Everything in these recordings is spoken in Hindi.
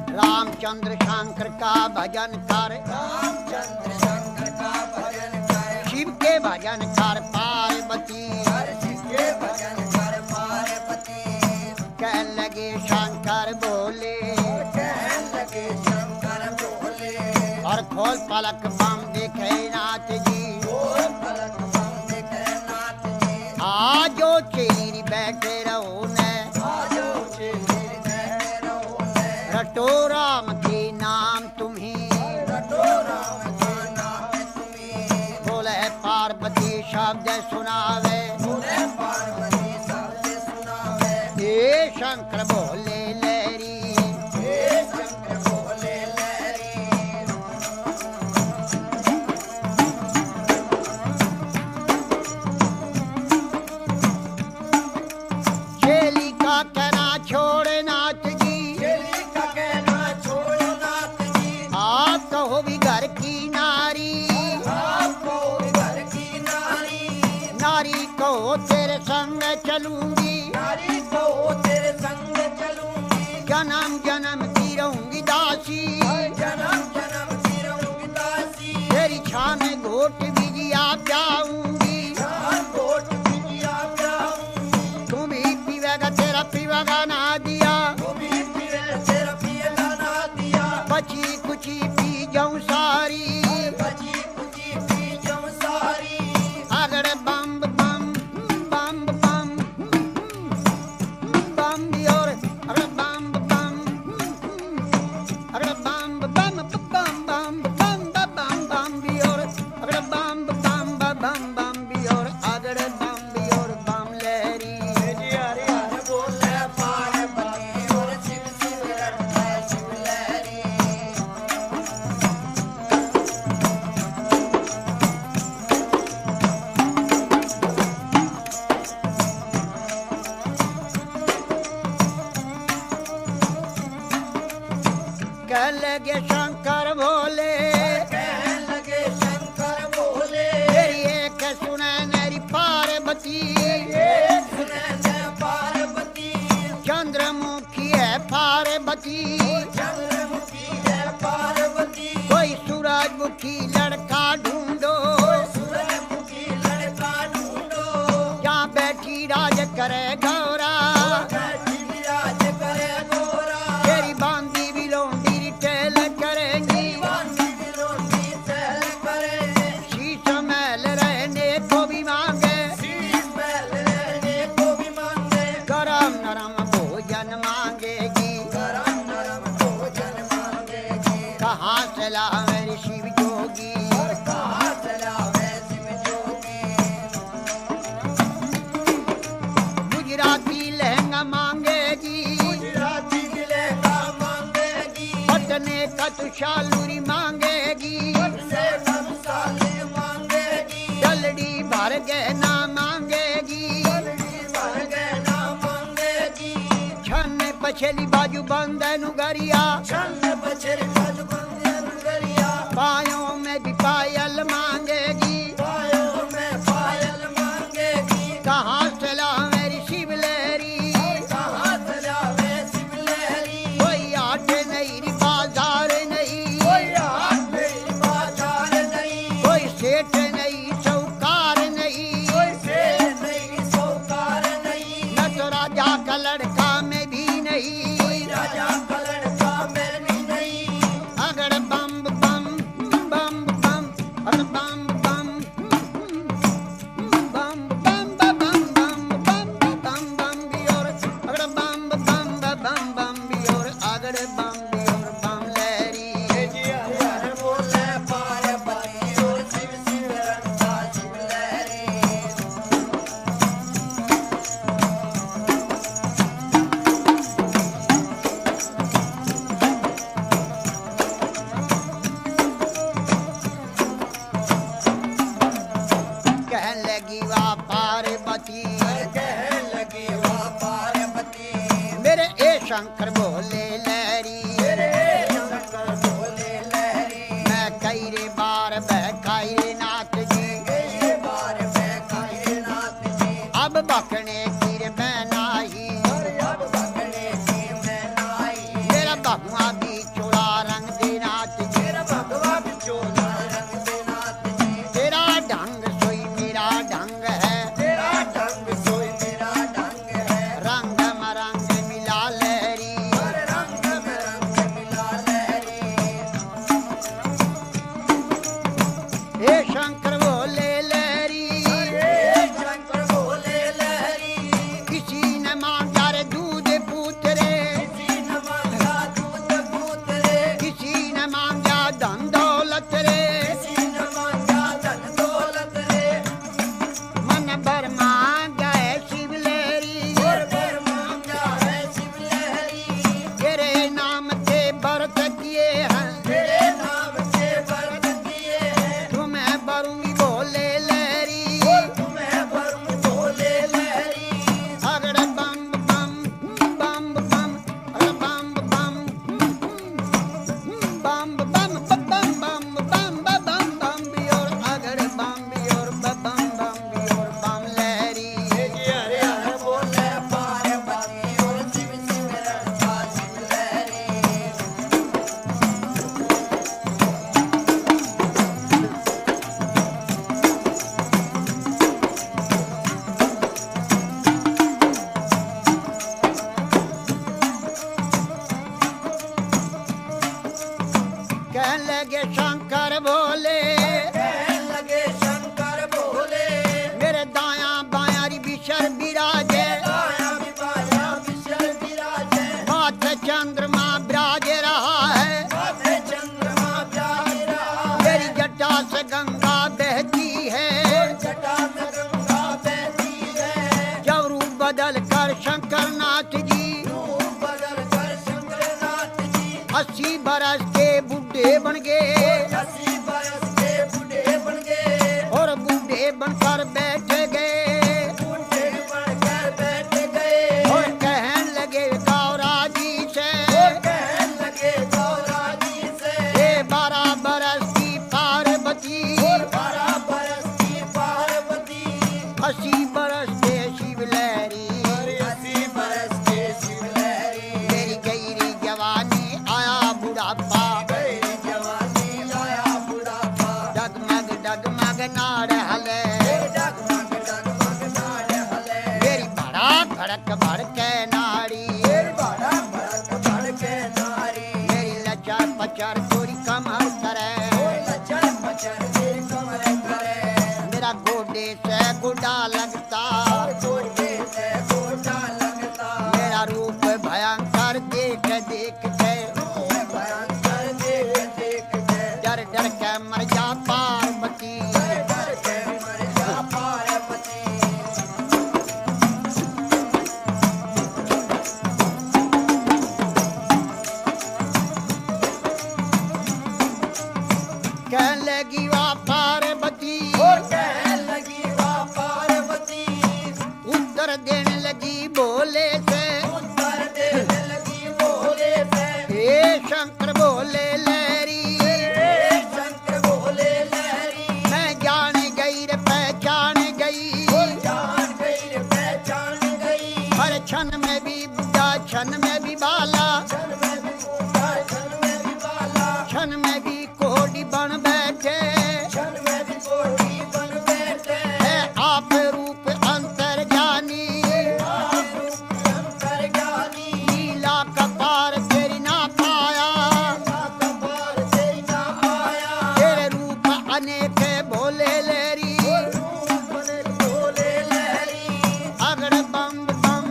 रामचंद्र शंकर का भजन कर, रामचंद्र शंकर का भजन कर, शिव के भजन कर पार्वती। शिव के भजन कर पार्वती। कह लगे शंकर बोले, कहने लगे शंकर बोले, और खोल पलक बम देखे नाथ जी। खोल पलक बम देखे नाथ जी। आजो चेरी बैठे रहो ने, आजो चेली बैठे रहो ने, रटो राम के नाम तुम्हें। रटो राम के नाम तुम्हें। बोले पार्वती शब्द सुनावे, बोले पार्वती शब्द सुनावे। हे शंकर बोले लहरी, हे शंकर बोले लहरी। चेली का कहना छोड़ नाथ जी। चेली का कहना छोड़ो नाथ जी। आप कहो भी घर की नारी, आपको घर की नारी, नारी कहो तेरे संग चलूंगी। नारी को तेरे संग चलूंगी। जन्म जन्म की रहूंगी दासी, जन्म जन्म की रहूंगी दासी। तेरी छान घोट बिजिया जाऊंगी। चार कोट बिटिया जाऊंगी। तुम ही पीवेगा तेरा पीवेगा ना दिया, तू भी पीवे तेरा पिएगा ना दिया। बची कुची पी जाऊं सारी। बची कुची पी जाऊं सारी। अगड़ बम बम बम बम बम और अगड़ बम बम अगड़ बम बम बम बम बम बम बम और अगड़ बम बम बम बम और अगड़ बम और बम लहरी। हरे हरे बोले पार्वती और शिव शिव रटता शिव लहरी। कह लगे शंकर भोले, कहने लगे शंकर बोले, तेरी एक सुने मेरी पार्वती। एक सुने जय पार्वती। चंद्रमुखी है पार्वती, चंद्रमुखी है पार्वती। कोई सूरजमुखी लड़का ढूंढो। सूरजमुखी लड़का ढूंढो। जहाँ बैठी राज करे गौरा, बैठी विराज करे गोरा। तेरी बांधी भी लोंडी टेल करेंगी। बांधी बिलोंडी चहल करे। शीश महल रहने को भी मांगे, शीश महल रहने को भी मांगे। गरम नरम भोजन मांगेगी। गरम नरम भोजन मांगेगी। कहाँ से लावे रे शिव जोगी, और कहाँ चला वै शिव जोगी। गुजराती लहंगा मांगेगी। गुजराती लहंगा मांगेगी। पटने का तुषालूरी मांगेगी। से मसाले मांगेगी। जलडी भर गहना मांगेगी। भर गहना मांगेगी। छन पछली बाजू बंदन गरिया, छंद बछर बाजू बंदन गरिया। पायों में भी पायल मांगेगी। पायों में पायल मांगेगी। कहाँ से लावे रे शिव लहरी, कहाँ चला वै शिव लहरी। कोई आट नहीं रे बाजार नहीं, कोई हाथ नहीं बाजार नहीं। कोई सेठ नहीं चौकार नहीं, कोई सेठ नहीं सौकार नहीं। न तो राजा का लड़का में भी नहीं। कोई राजा का लड़का में भी नहीं। अगड़ बम बम बम बम अगड़ बम बम बम बम बम बम बम बम बम भी और अगड़ बम बम बम बम भी और अगड़ बम भी और बम लहरी। हर बोले पार्वती और शिव शिव रटता शिव लहरी। कहने लगी वाह पार्वती, कहने लगी वाह पार्वती। मेरे ए शंकर भोले लहरी। मेरे शंकर बोले लहरी। मैं कई रे बार बहकाई रे नाथ जी, ये बार मैं कायनात जी। अब बकने की रे बनाई अब बकने की मैं नाई मेरा भगवा भी चोला रंग दे नाच जी मेरा भगवा बिचोला रंग दे नाथ जी तेरा ढंग सोई मेरा ढंग है तेरा ढंग सोई मेरा ढंग है रंग मरंग मिला लहरी हर रंग में रंग मिला लहरी हे शंकर बोले लहरी हे शंकर बोले लहरी किसी ने मांगा रे दूध पूतरे किसी न मांगा दूध पूत रे किसी ने मांगा धन दौलत रे किसी न मांगा धन दौलत रे मन भर मांगा है शिव लहरी और पर मांगा है शिव लहरी तेरे नाम से व्रत किए हैं तेरे नाम से व्रत किए हैं तुम्हें भरूंगी बोले लहरी तुम्हें वरुण बोले लहरी अगड़ बम बम बम बम अगड़ बम बम बम बम बम बम बम बम बम भी और अगड़ बम भी और बम बम भी और बम लहरी हरे हरे बोले पार्वती और शिव शिव रड़का शिव लहरी कहने लगे शंकर बोले कहने लगे शंकर बोले मेरे दाया बाया री बिशर बिराजे आया विवाया विशल विराजे माथे चंद्रमा विराज रहा है माथे चंद्रमा प्यारी रहा मेरी जटा से गंगा बहती है जटा से गंगा बहती है जब रूप बदल कर शंकर नाथ जी रूप बदल कर शंकरनाथ जी 80 बरस के बूढ़े बन गए 80 बरस के बूढ़े बन गए और बूढ़े बनकर बैठ गए बूढ़े बनकर बैठ गए और कहने लगे गौरा जी से कहने लगे गौरा जी से ये 12 बरस की पार्वती 12 बरस की पार्वती 80 बरस के शिव लहरी 80 बरस के शिव लहरी मेरी गहरी जवानी आया बुढ़ापा गहरी जवानी आया बुढ़ापा डगमग डगमग नाड़ हले डगमग डगमग नाड़ हले मेरी भड़क भड़क भड़के नाड़ी बड़ा भड़क भड़के नारी मेरी लचर पचर चोरी कमर करे लचर पचर के कमर करे मेरा गोडे से गुडा लगता गोटे से गोटा लगता मेरा रूप भयंकर देख देख के भयंकर देख देख के डर डर के मर जा पार्वती डर के मर जा पार्वती कहने लगी वाह पार्वती और कहने लगी वाह पार्वती उत्तर देने लगी बोले से उत्तर देने लगी बोले से हे शंकर बोले लहरी हे शंकर बोले लहरी मैं जान गई रे पहचान गई जान गई रे पहचान गई हर क्षण में भी बुढ़ा क्षण में भी बाला क्षण में भी बूढ़ा क्षण में भी बाला क्षण में भी कोड़ी बन बैठे क्षण में भी कोठी बन बैठे है आप रूप अंतर जानी आप रूप शंकर ज्ञानी लीला कपार तेरी ना पाया कपार से ना आया तेरे रूप अनेक भोले लहरी रूप बने बोले लहरी अगड़ बम बम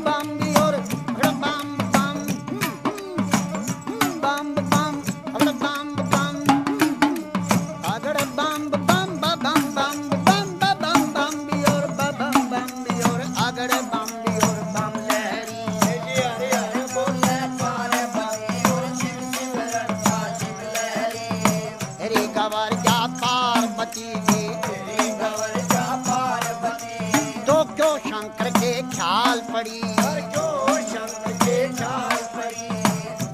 बम भी और अगड़ बम बम बम बम अगड़ बम बम अगड़ बम बम बम बम बम बम बम भी और बम बम भी और अगड़ बम भी और बम लहरी हरे हरे बोले पार्वती और शिव शिव रड़का शिव लहरी रे गवर जा पार्वती जी तेरी गवर जा पार्वती तो क्यों शंकर के ख्याल पड़ी और क्यों शंकर के चाल पड़ी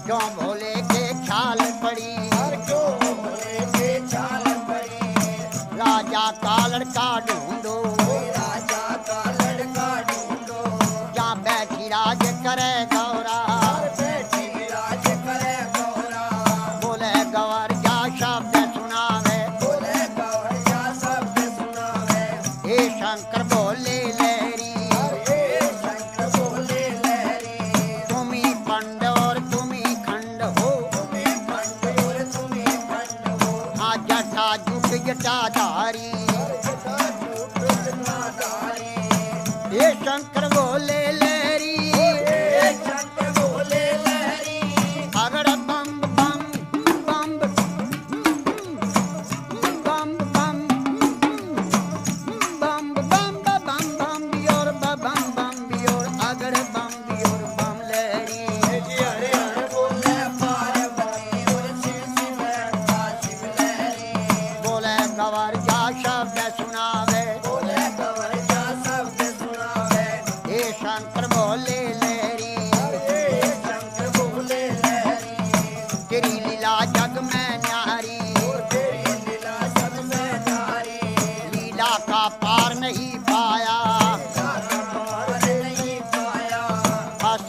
क्यों भोले के ख्याल पड़ी और क्यों भोले के चाल पड़ी राजा का लड़का ढूंढो कोई राजा का लड़का करे गौरा, बैठी विराज करे गौरा, बोले गवर जा शब्द सुनावे, बोले गौर जा शब्द सुनावे, हे शंकर बोले लहरी, हे शंकर बोले लहरी, तुम्ही पंड और तुम्ही खंड हो, तुम्हें खंड और तुम्हें खंड हो, हाँ जटा जुट जटाधारी, जटा झूठ जटाधारी, हे शंकर बोले लहरी, हे शंकर बोले लहरी, अगर बम बम बम बम बम बम बम बम बम बियोर बम बम बियोर, अगर बम बियोर बम लहरी, हरे हरे बोले पार्वती और शिव शिव हरता शिव लहरी, बोले गवर जा शब्द सुनावे, बोले गौर जा शब्द सुनावे, हे शंकर बोले लहरी, हे शंकर बोले लहरी, तेरी लीला जग में न्यारी, तेरी लीला सब में नारी, लीला का पार नहीं पाया, सारा पार नहीं पाया,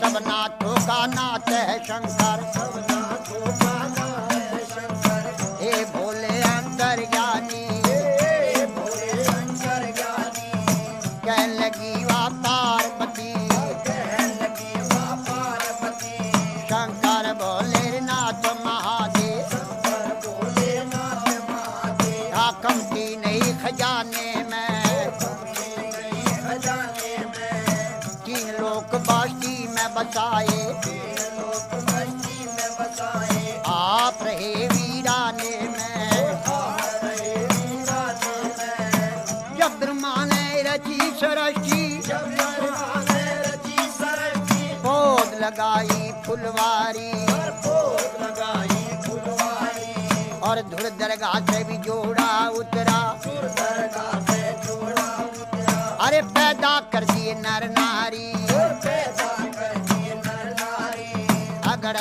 सब नाथों का नाथ है शंकर, सबना धोखा ना है शंकर, हे भोले अंतर्ज्ञानी, हे भोले शंकर ज्ञानी, कह लगी वा पार्वती, कहने लगी माँ पार्वती, शंकर भोले नाथ महादेव, शंकर बोले नाथ महादेव, का कमती नहीं खजाने में, खजाने में, तीन लोक बस्ती में बसाए, लोक बस्ती में बसाए, आप रहे वीराने में, रहे वीराने में, जब ब्रह्मा ने रची सृष्टि, जब ने रची सरस्वती, पौध लगाई फुलवारी, भोग लगाई फुलवारी, और धुर दरगाह से भी जोड़ा उतरा, दरगाह से जोड़ा उतरा, अरे पैदा कर दिए नर नारी, पैदा कर दिए नर नारी, अगर